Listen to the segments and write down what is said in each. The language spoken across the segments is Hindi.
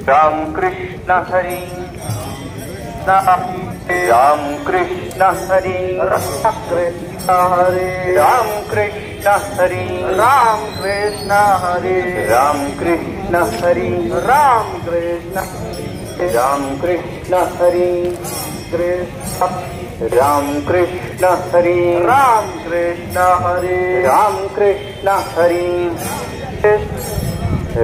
राम कृष्ण हरि राम कृष्ण हरि राम कृष्ण हरि राम कृष्ण हरे राम कृष्ण हरि राम कृष्ण राम कृष्ण हरि कृष्ण राम कृष्ण हरि राम कृष्ण हरे राम कृष्ण हरि राम कृष्ण हरि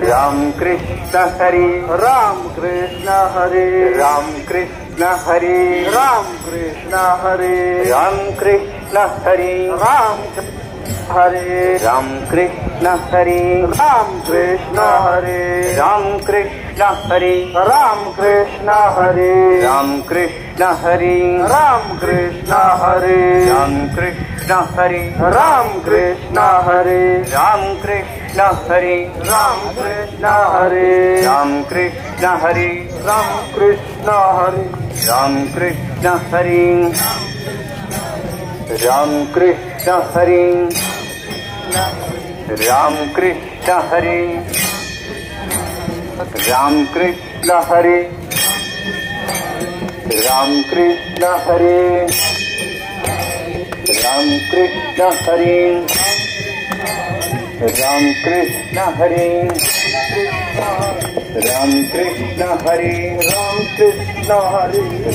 राम कृष्ण हरे राम कृष्ण हरि राम कृष्ण हरे राम कृष्ण हरि राम हरे राम कृष्ण हरि राम कृष्ण हरे राम कृष्ण हरि राम कृष्ण हरे राम कृष्ण हरि राम कृष्ण हरे राम कृष्ण हरि राम कृष्ण हरे राम कृष्ण हरि राम कृष्ण हरे राम कृष्ण हरि राम कृष्ण हरे राम कृष्ण हरि राम कृष्ण हरि राम कृष्ण हरि राम कृष्ण हरि राम कृष्ण हरि राम कृष्ण हरि राम कृष्ण हरि राम कृष्ण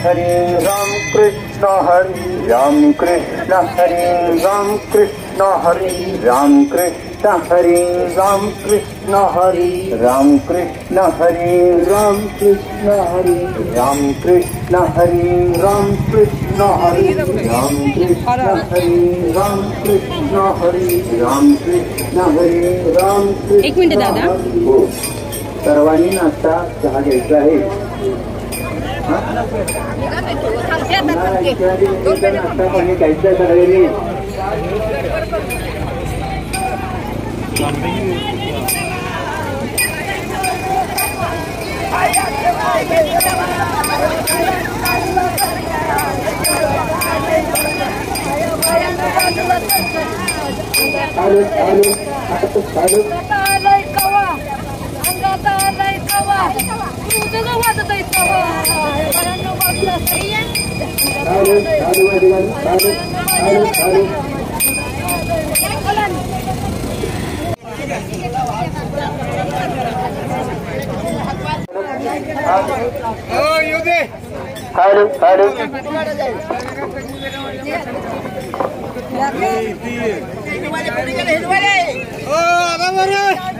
हरि राम कृष्ण हरे राम कृष्ण हरि राम कृष्ण हरे राम कृष्ण हरि राम कृष्ण हरे राम कृष्ण हरि राम कृष्ण हरे राम कृष्ण हरि राम कृष्ण हरे राम कृष्ण हरि राम कृष्ण हरे राम कृष्ण हरि राम कृष्ण हरे राम कृष्ण हरि राम कृष्ण एक मिनिट दादा. हो सर्वांनी नाश्ता चहा घ्यायचा आहे. नाश्ता पाणी घ्यायचं सगळ्यांनी. हरे